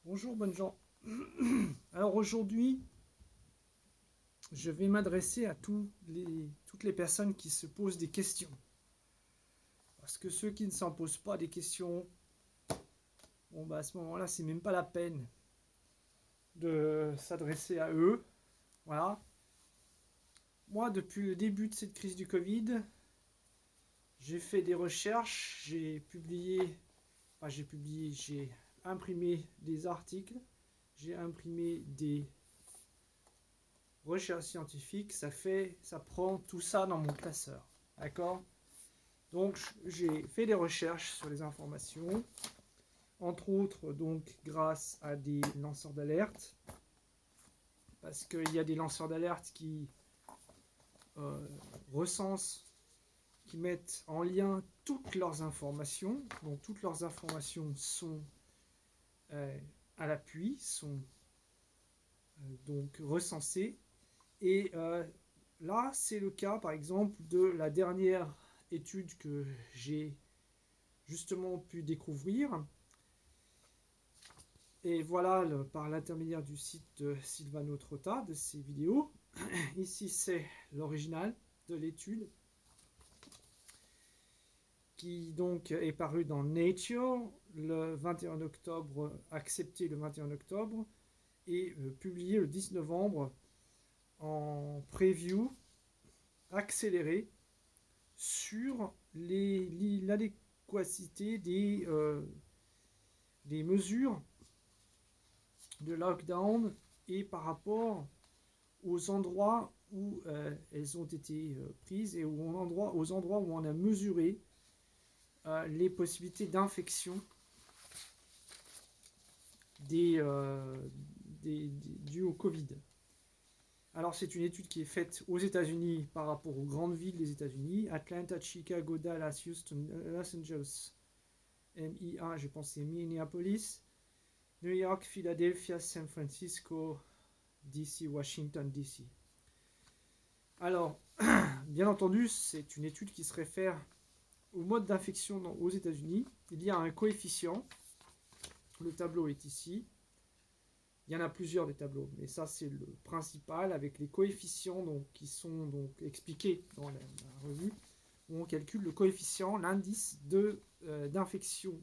Bonjour, bonnes gens. Alors aujourd'hui, je vais m'adresser à toutes les personnes qui se posent des questions. Parce que ceux qui ne s'en posent pas des questions, bon bah à ce moment-là, c'est même pas la peine de s'adresser à eux. Voilà. Moi, depuis le début de cette crise du Covid, j'ai fait des recherches, j'ai imprimé des articles, j'ai imprimé des recherche scientifique, ça prend tout ça dans mon classeur. D'accord? Donc j'ai fait des recherches sur les informations, entre autres donc grâce à des lanceurs d'alerte, parce qu'il y a des lanceurs d'alerte qui euh, recensent, qui mettent en lien toutes leurs informations. Donc toutes leurs informations sont à l'appui, sont donc recensées. Et là, c'est le cas, par exemple, de la dernière étude que j'ai justement pu découvrir. Et voilà, par l'intermédiaire du site de Silvano Trotta, de ses vidéos. Ici, c'est l'original de l'étude, qui donc est paru dans Nature le 21 octobre, accepté le 21 octobre, et publié le 10 novembre en preview accéléré sur l'adéquacité des mesures de lockdown et par rapport aux endroits où elles ont été prises et aux endroits où on a mesuré les possibilités d'infection dues au Covid. Alors c'est une étude qui est faite aux États-Unis par rapport aux grandes villes des États-Unis, Atlanta, Chicago, Dallas, Houston, Los Angeles, MIA, je pense c'est Minneapolis, New York, Philadelphia, San Francisco, DC, Washington, DC. Alors, bien entendu, c'est une étude qui se réfère au mode d'infection aux États-Unis. Il y a un coefficient, le tableau est ici. Il y en a plusieurs des tableaux, mais ça c'est le principal avec les coefficients donc, qui sont donc expliqués dans la revue, où on calcule le coefficient, l'indice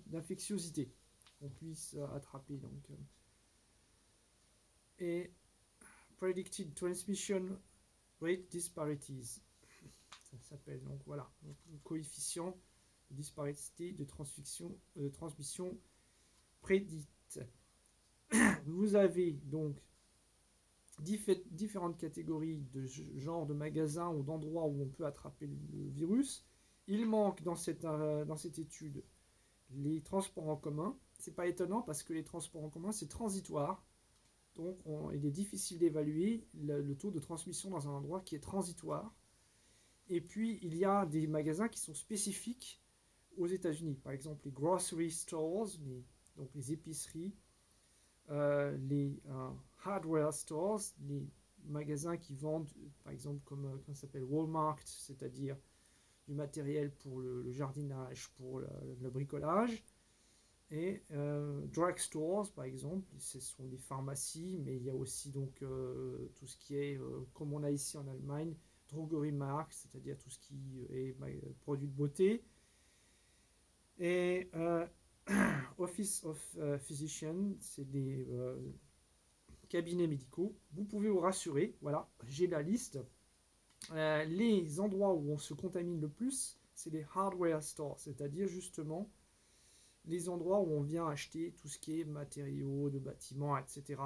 d'infectiosité qu'on puisse attraper. Donc, et Predicted Transmission Rate Disparities, ça s'appelle. Donc voilà, donc, le coefficient de disparité de transmission prédite. Vous avez donc différentes catégories de genres de magasins ou d'endroits où on peut attraper le virus. Il manque dans cette étude les transports en commun. C'est pas étonnant parce que les transports en commun c'est transitoire. Donc il est difficile d'évaluer le taux de transmission dans un endroit qui est transitoire. Et puis il y a des magasins qui sont spécifiques aux États-Unis. Par exemple les grocery stores, donc les épiceries, les hardware stores, les magasins qui vendent, par exemple, comme ça s'appelle Walmart, c'est-à-dire du matériel pour le jardinage, pour le bricolage. Et drugstores, par exemple, ce sont des pharmacies, mais il y a aussi donc tout ce qui est, comme on a ici en Allemagne, Drogeriemarkt, c'est-à-dire tout ce qui est produits de beauté. Et Office of Physician, c'est des cabinets médicaux. Vous pouvez vous rassurer, voilà, j'ai la liste. Les endroits où on se contamine le plus, c'est les hardware stores, c'est-à-dire justement les endroits où on vient acheter tout ce qui est matériaux de bâtiments, etc.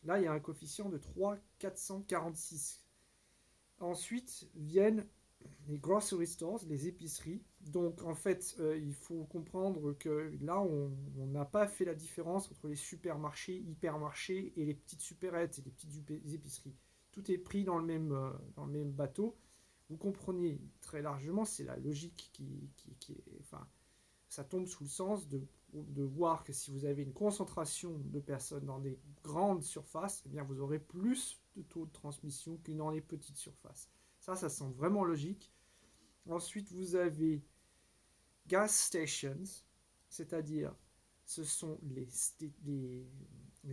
Là, il y a un coefficient de 3,446. Ensuite viennent les grocery stores, les épiceries. Donc en fait, il faut comprendre que là, on n'a pas fait la différence entre les supermarchés, hypermarchés et les petites supérettes et les petites épiceries. Tout est pris dans le même bateau. Vous comprenez très largement, c'est la logique qui est... Enfin, ça tombe sous le sens de voir que si vous avez une concentration de personnes dans des grandes surfaces, eh bien vous aurez plus de taux de transmission que dans les petites surfaces. Ça semble vraiment logique. Ensuite, vous avez gas stations, c'est-à-dire ce sont les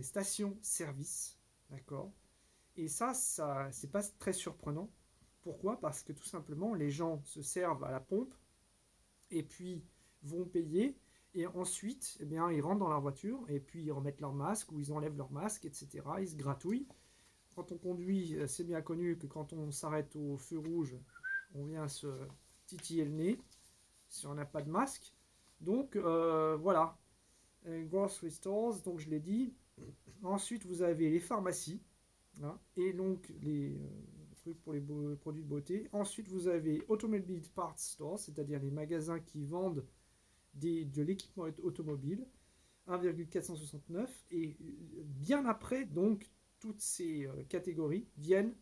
stations-service, d'accord? Et ça c'est pas très surprenant. Pourquoi? Parce que tout simplement, les gens se servent à la pompe et puis vont payer. Et ensuite, eh bien, ils rentrent dans leur voiture et puis ils remettent leur masque ou ils enlèvent leur masque, etc. Ils se gratouillent. Quand on conduit, c'est bien connu que quand on s'arrête au feu rouge, on vient se titiller le nez si on n'a pas de masque. Donc voilà, grocery stores, donc je l'ai dit. Ensuite, vous avez les pharmacies, hein, et donc les trucs pour les produits de beauté. Ensuite, vous avez automobile parts stores, c'est-à-dire les magasins qui vendent de l'équipement automobile, 1,469. Et bien après, donc, toutes ces catégories viennent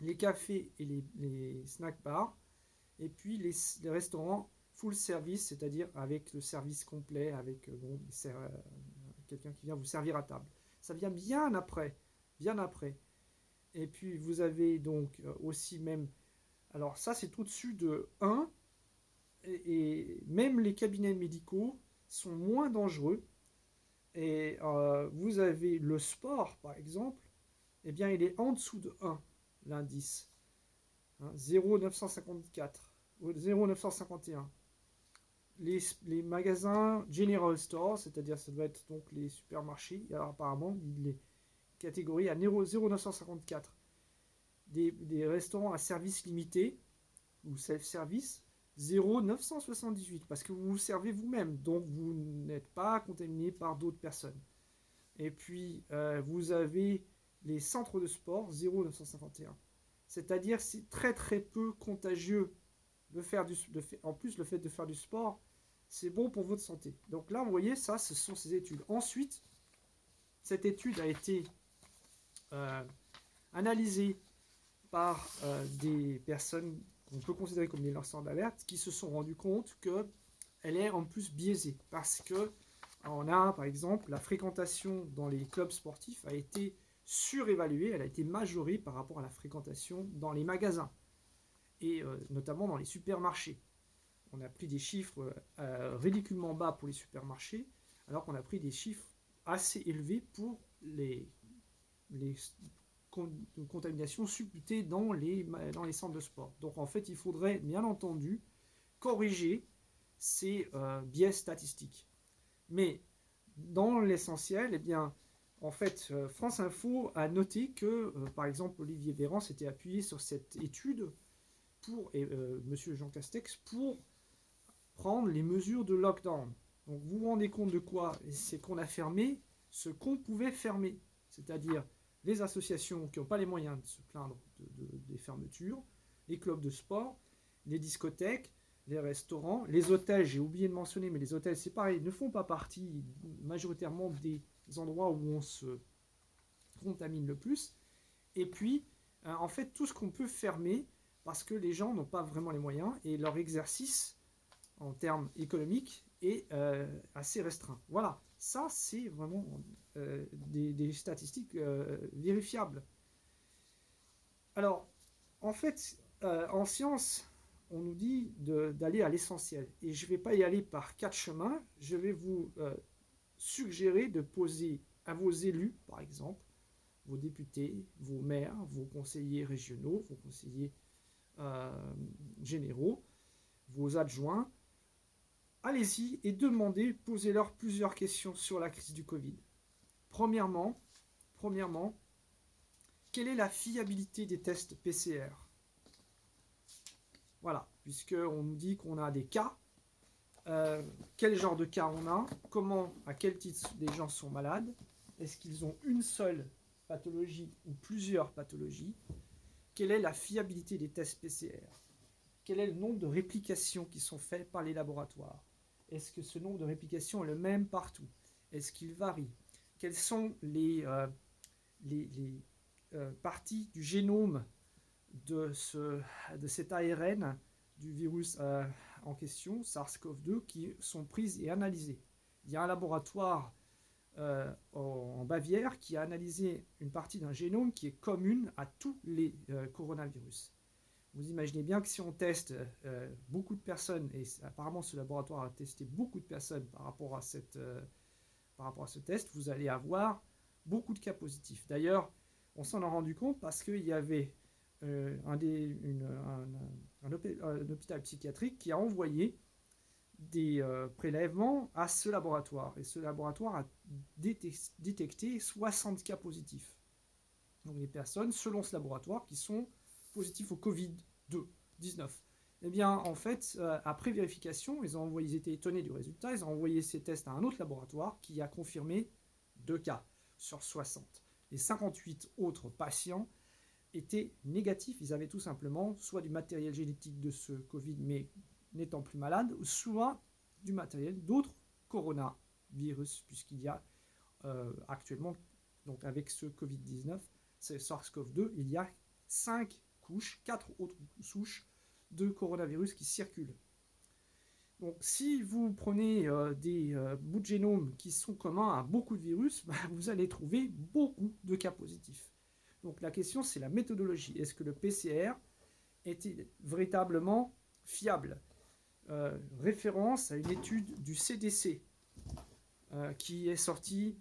les cafés et les snack bars, et puis les restaurants full service, c'est-à-dire avec le service complet, avec quelqu'un qui vient vous servir à table. Ça vient bien après, bien après. Et puis vous avez donc aussi même, alors ça c'est au-dessus de 1, et même les cabinets médicaux sont moins dangereux. Et vous avez le sport par exemple, eh bien il est en dessous de 1, l'indice, hein, 0,954 ou 0,951. Les magasins General Store, c'est-à-dire ça doit être donc les supermarchés, alors apparemment les catégories à 0,954. Des restaurants à service limité ou self-service, 0,978, parce que vous vous servez vous-même, donc vous n'êtes pas contaminé par d'autres personnes. Et puis vous avez les centres de sport, 0,951. C'est-à-dire c'est très très peu contagieux en plus le fait de faire du sport, c'est bon pour votre santé. Donc là, vous voyez, ça, ce sont ces études. Ensuite, cette étude a été analysée par des personnes qu'on peut considérer comme des lanceurs d'alerte, qui se sont rendus compte qu'elle est en plus biaisée. Parce que on a, par exemple, la fréquentation dans les clubs sportifs a été surévaluée, elle a été majorée par rapport à la fréquentation dans les magasins, et notamment dans les supermarchés. On a pris des chiffres ridiculement bas pour les supermarchés, alors qu'on a pris des chiffres assez élevés pour les contaminations supputées dans les centres de sport. Donc en fait, il faudrait bien entendu corriger ces biais statistiques. Mais dans l'essentiel, eh bien, en fait, France Info a noté que, par exemple, Olivier Véran s'était appuyé sur cette étude et Monsieur Jean Castex pour prendre les mesures de lockdown. Donc vous vous rendez compte de quoi? C'est qu'on a fermé ce qu'on pouvait fermer, c'est-à-dire les associations qui n'ont pas les moyens de se plaindre des fermetures, les clubs de sport, les discothèques, les restaurants, les hôtels, j'ai oublié de mentionner, mais les hôtels, c'est pareil, ne font pas partie majoritairement des endroits où on se contamine le plus. Et puis, en fait, tout ce qu'on peut fermer, parce que les gens n'ont pas vraiment les moyens, et leur exercice, en termes économiques, est assez restreint. Voilà, ça, c'est vraiment des statistiques vérifiables. Alors, en fait, en science, on nous dit d'aller à l'essentiel. Et je ne vais pas y aller par 4 chemins. Je vais vous suggérer de poser à vos élus, par exemple, vos députés, vos maires, vos conseillers régionaux, vos conseillers généraux, vos adjoints, allez-y et demandez, posez-leur plusieurs questions sur la crise du Covid. Premièrement, quelle est la fiabilité des tests PCR? Voilà, puisqu'on nous dit qu'on a des cas, quel genre de cas on a, à quel titre les gens sont malades, est-ce qu'ils ont une seule pathologie ou plusieurs pathologies, quelle est la fiabilité des tests PCR, quel est le nombre de réplications qui sont faites par les laboratoires, est-ce que ce nombre de réplications est le même partout, est-ce qu'il varie, quelles sont les parties du génome de cet ARN du virus en question, SARS-CoV-2, qui sont prises et analysées. Il y a un laboratoire en Bavière qui a analysé une partie d'un génome qui est commune à tous les coronavirus. Vous imaginez bien que si on teste beaucoup de personnes, et apparemment ce laboratoire a testé beaucoup de personnes par rapport à ce test, vous allez avoir beaucoup de cas positifs. D'ailleurs, on s'en est rendu compte parce qu'il y avait un hôpital psychiatrique qui a envoyé des prélèvements à ce laboratoire. Et ce laboratoire a détecté 60 cas positifs. Donc les personnes, selon ce laboratoire, qui sont positifs au Covid-19. Eh bien, en fait, après vérification, ils étaient étonnés du résultat, ils ont envoyé ces tests à un autre laboratoire qui a confirmé 2 cas sur 60. Les 58 autres patients étaient négatifs. Ils avaient tout simplement soit du matériel génétique de ce Covid, mais n'étant plus malades, soit du matériel d'autres coronavirus, puisqu'il y a actuellement, donc avec ce Covid-19, ce SARS-CoV-2, il y a 4 autres souches de coronavirus qui circulent. Donc, si vous prenez des bouts de génome qui sont communs à beaucoup de virus, vous allez trouver beaucoup de cas positifs. Donc, la question, c'est la méthodologie. Est-ce que le PCR était véritablement fiable? Référence à une étude du CDC qui est sortie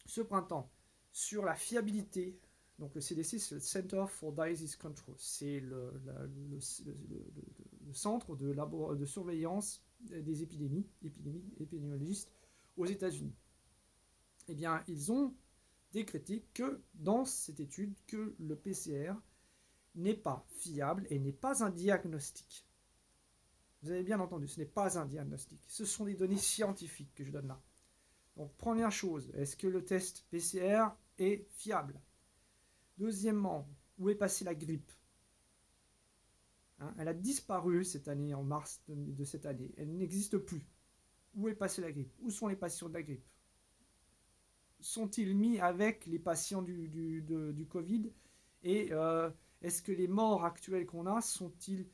ce printemps sur la fiabilité. Donc le CDC, c'est le Center for Disease Control. C'est le centre de surveillance des épidémiologistes aux États-Unis. Eh bien, ils ont décrété que dans cette étude, que le PCR n'est pas fiable et n'est pas un diagnostic. Vous avez bien entendu, ce n'est pas un diagnostic. Ce sont des données scientifiques que je donne là. Donc, première chose, est-ce que le test PCR est fiable? Deuxièmement, où est passée la grippe? Elle a disparu cette année, en mars de cette année. Elle n'existe plus. Où est passée la grippe? Où sont les patients de la grippe? Sont-ils mis avec les patients du Covid? Et est-ce que les morts actuels qu'on a sont-ils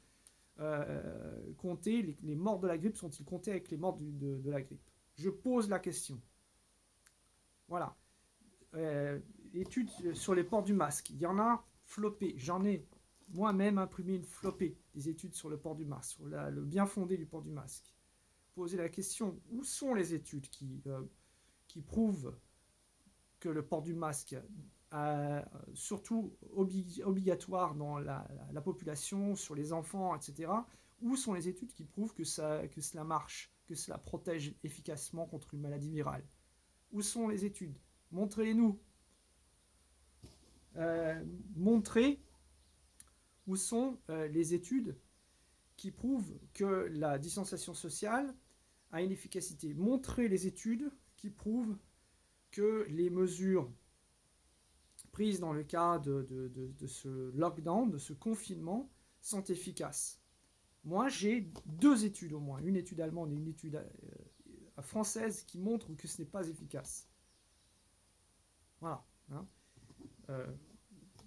comptés, les morts de la grippe sont-ils comptés avec les morts de la grippe? Je pose la question. Voilà. Études sur les ports du masque. Il y en a flopé. J'en ai moi-même imprimé une flopée des études sur le port du masque, sur le bien fondé du port du masque. Poser la question, où sont les études qui prouvent que le port du masque surtout obligatoire dans la population, sur les enfants, etc. Où sont les études qui prouvent que cela marche, que cela protège efficacement contre une maladie virale? Où sont les études? Montrez-les-nous. Montrez où sont les études qui prouvent que la distanciation sociale a une efficacité. Montrez les études qui prouvent que les mesures prises dans le cas de ce lockdown, de ce confinement, sont efficaces. Moi, j'ai 2 études au moins, une étude allemande et une étude française qui montrent que ce n'est pas efficace. Voilà.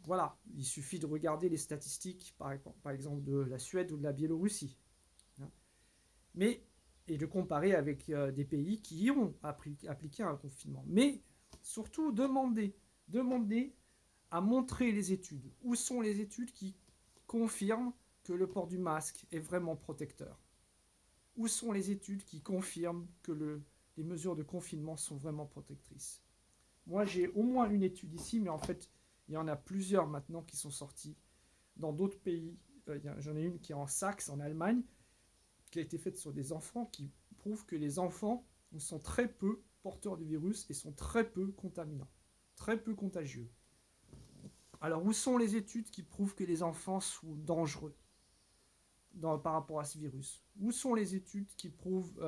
Voilà, il suffit de regarder les statistiques, par exemple, de la Suède ou de la Biélorussie. Et de comparer avec des pays qui ont appliqué un confinement. Mais surtout, demandez à montrer les études. Où sont les études qui confirment que le port du masque est vraiment protecteur? Où sont les études qui confirment que les mesures de confinement sont vraiment protectrices? Moi, j'ai au moins une étude ici, mais en fait, il y en a plusieurs maintenant qui sont sorties dans d'autres pays. J'en ai une qui est en Saxe, en Allemagne, qui a été faite sur des enfants, qui prouve que les enfants sont très peu porteurs du virus et sont très peu contaminants, très peu contagieux. Alors, où sont les études qui prouvent que les enfants sont dangereux par rapport à ce virus? Où sont les études qui prouvent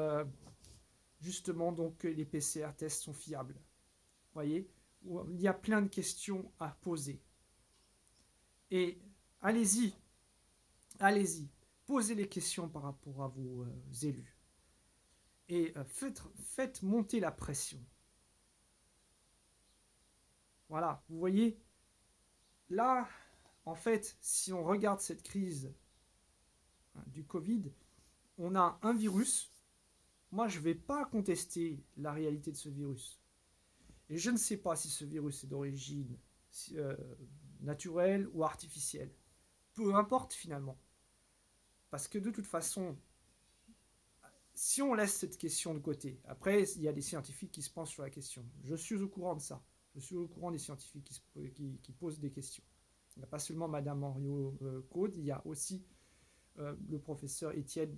justement donc, que les PCR tests sont fiables? Vous voyez, il y a plein de questions à poser. Et allez-y, posez les questions par rapport à vos élus. Et faites monter la pression. Voilà, vous voyez, là, en fait, si on regarde cette crise du Covid, on a un virus. Moi, je ne vais pas contester la réalité de ce virus. Et je ne sais pas si ce virus est d'origine naturelle ou artificielle. peu importe finalement. Parce que de toute façon, si on laisse cette question de côté, après, il y a des scientifiques qui se penchent sur la question. Je suis au courant de ça. Je suis au courant des scientifiques qui posent des questions. Il n'y a pas seulement Madame Henriot Caude, il y a aussi le professeur Étienne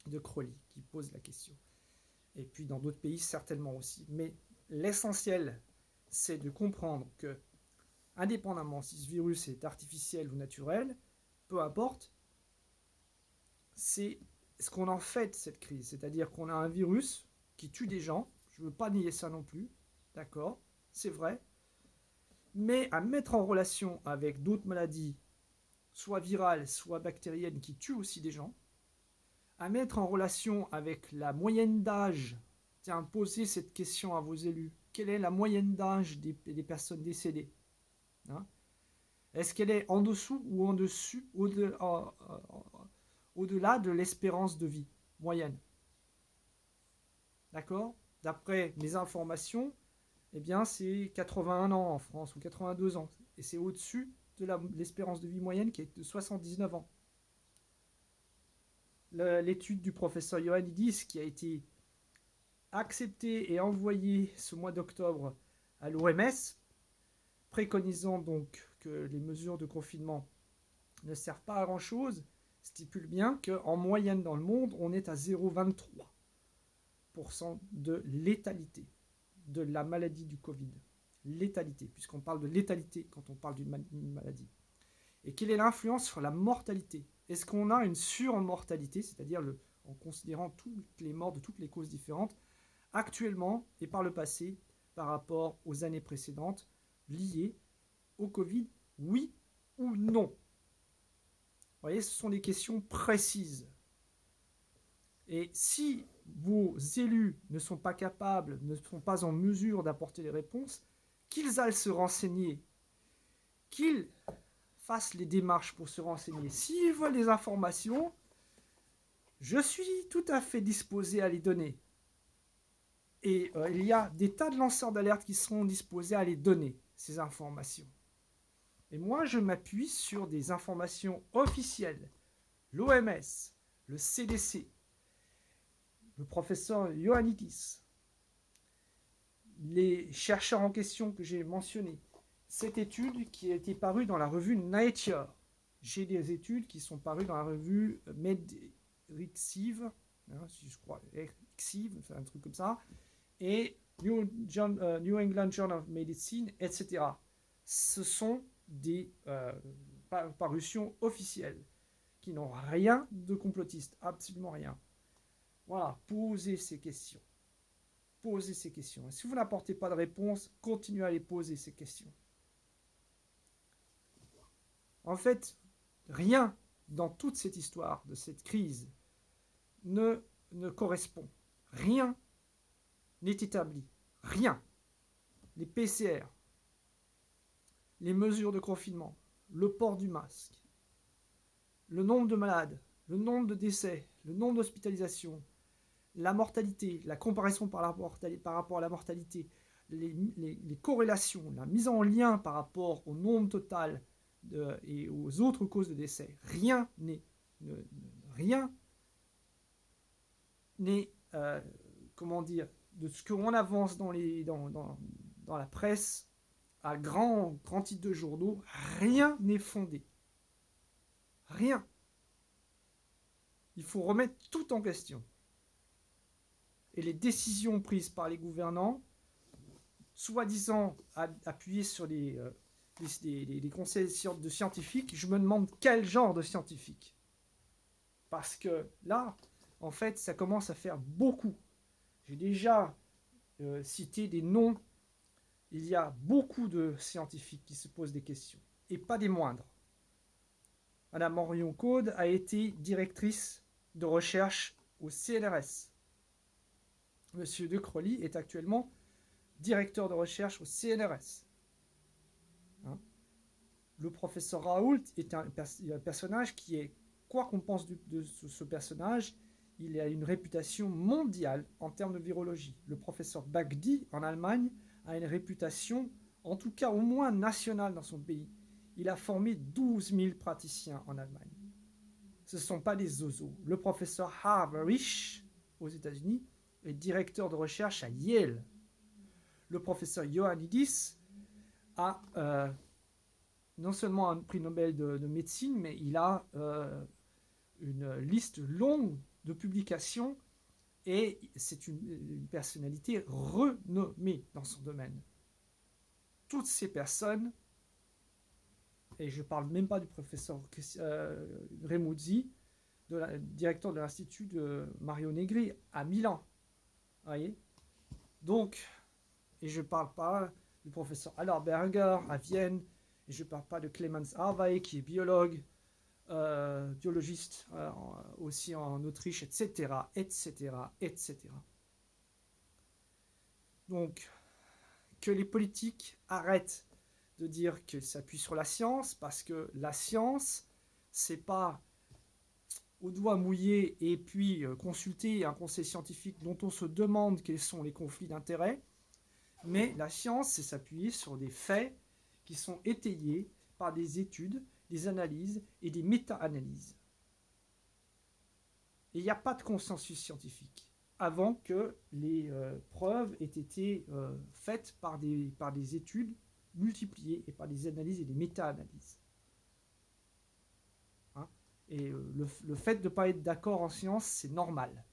de Crolly qui pose la question. Et puis dans d'autres pays, certainement aussi. Mais l'essentiel, c'est de comprendre que, indépendamment si ce virus est artificiel ou naturel, peu importe, c'est ce qu'on en fait de cette crise. C'est-à-dire qu'on a un virus qui tue des gens, je ne veux pas nier ça non plus, d'accord, c'est vrai, mais à mettre en relation avec d'autres maladies, soit virales, soit bactériennes, qui tuent aussi des gens, à mettre en relation avec la moyenne d'âge. Tiens, posez cette question à vos élus. Quelle est la moyenne d'âge des personnes décédées, hein? Est-ce qu'elle est en dessous ou en dessus, au-delà de l'espérance de vie moyenne? D'accord? D'après mes informations, eh bien, c'est 81 ans en France ou 82 ans. Et c'est au-dessus de l'espérance de vie moyenne qui est de 79 ans. L'étude du professeur Ioannidis qui a été acceptée et envoyée ce mois d'octobre à l'OMS, préconisant donc que les mesures de confinement ne servent pas à grand-chose, stipule bien qu'en moyenne dans le monde, on est à 0,23% de létalité de la maladie du Covid. Létalité, puisqu'on parle de létalité quand on parle d'une maladie. Et quelle est l'influence sur la mortalité? Est-ce qu'on a une surmortalité, c'est-à-dire en considérant toutes les morts de toutes les causes différentes, actuellement et par le passé, par rapport aux années précédentes, liées au Covid, oui ou non? Vous voyez, ce sont des questions précises. Et si vos élus ne sont pas capables, ne sont pas en mesure d'apporter les réponses, qu'ils aillent se renseigner, qu'ils fassent les démarches pour se renseigner. S'ils veulent des informations, je suis tout à fait disposé à les donner. Et il y a des tas de lanceurs d'alerte qui seront disposés à les donner, ces informations. Et moi, je m'appuie sur des informations officielles. L'OMS, le CDC, le professeur Ioannidis, les chercheurs en question que j'ai mentionnés, cette étude qui a été parue dans la revue Nature. J'ai des études qui sont parues dans la revue MedRxiv, hein, si je crois, Xiv, c'est un truc comme ça, et New England Journal of Medicine, etc. Ce sont des parutions officielles qui n'ont rien de complotiste, absolument rien. Voilà, posez ces questions. Posez ces questions. Et si vous n'apportez pas de réponse, continuez à les poser, ces questions. En fait, rien dans toute cette histoire, de cette crise, ne correspond. Rien n'est établi. Rien. Les PCR, les mesures de confinement, le port du masque, le nombre de malades, le nombre de décès, le nombre d'hospitalisations, la mortalité, la comparaison par rapport à la mortalité, les corrélations, la mise en lien par rapport au nombre total et aux autres causes de décès, rien n'est comment dire, de ce qu'on avance dans la presse à grand titre de journaux, rien n'est fondé. Rien. Il faut remettre tout en question. Et les décisions prises par les gouvernants, soi-disant appuyées sur les conseils de scientifiques, je me demande quel genre de scientifiques. Parce que là, en fait, ça commence à faire beaucoup. J'ai déjà cité des noms. Il y a beaucoup de scientifiques qui se posent des questions, et pas des moindres. Madame Marion Caude a été directrice de recherche au CNRS. Monsieur de Crolly est actuellement directeur de recherche au CNRS. Hein? Le professeur Raoult est un personnage qui est, quoi qu'on pense de ce personnage, il a une réputation mondiale en termes de virologie. Le professeur Bagdi, en Allemagne, a une réputation, en tout cas au moins nationale dans son pays. Il a formé 12 000 praticiens en Allemagne. Ce ne sont pas des zozos. Le professeur Harverish, aux États-Unis, est directeur de recherche à Yale. Le professeur Ioannidis a non seulement un prix Nobel de médecine, mais il a une liste longue de publications et c'est une personnalité renommée dans son domaine. Toutes ces personnes, et je ne parle même pas du professeur Remuzzi, directeur de l'Institut de Mario Negri à Milan. Voyez. Donc, et je ne parle pas du professeur Allerberger à Vienne, et je ne parle pas de Clemens Harvey qui est biologue, biologiste aussi en Autriche, etc., etc., etc. Donc, que les politiques arrêtent de dire qu'ils s'appuient sur la science, parce que la science, c'est pas au doigt mouillé et puis consulter un conseil scientifique dont on se demande quels sont les conflits d'intérêts, mais la science, c'est s'appuyer sur des faits qui sont étayés par des études, des analyses et des méta-analyses. Et il n'y a pas de consensus scientifique avant que les preuves aient été faites par des études multipliées et par des analyses et des méta-analyses. Hein? Et le fait de ne pas être d'accord en science, c'est normal.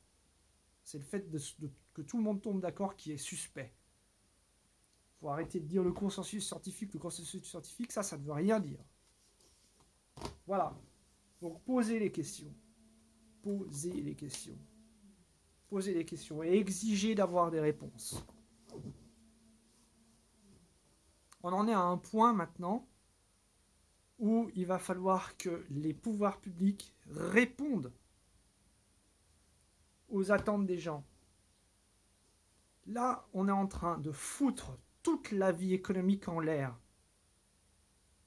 C'est le fait que tout le monde tombe d'accord qui est suspect. Il faut arrêter de dire le consensus scientifique, ça ne veut rien dire. Voilà. Donc posez les questions. Posez les questions. Posez les questions et exigez d'avoir des réponses. On en est à un point maintenant où il va falloir que les pouvoirs publics répondent aux attentes des gens. Là, on est en train de foutre toute la vie économique en l'air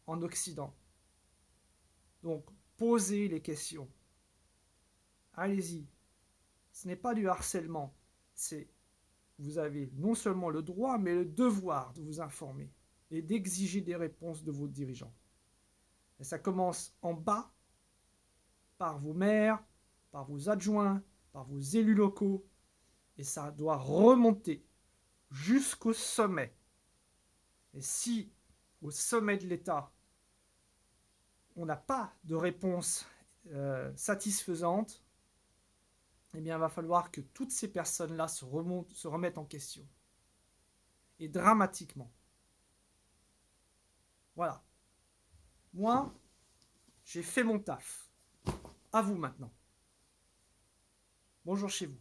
en Occident. Donc, posez les questions. Allez-y. Ce n'est pas du harcèlement. Vous avez non seulement le droit, mais le devoir de vous informer et d'exiger des réponses de vos dirigeants. Et ça commence en bas, par vos maires, par vos adjoints, par vos élus locaux, et ça doit remonter jusqu'au sommet. Et si, au sommet de l'État, on n'a pas de réponse satisfaisante, eh bien, il va falloir que toutes ces personnes-là se remettent en question. Et dramatiquement. Voilà. Moi, j'ai fait mon taf. À vous maintenant. Bonjour chez vous.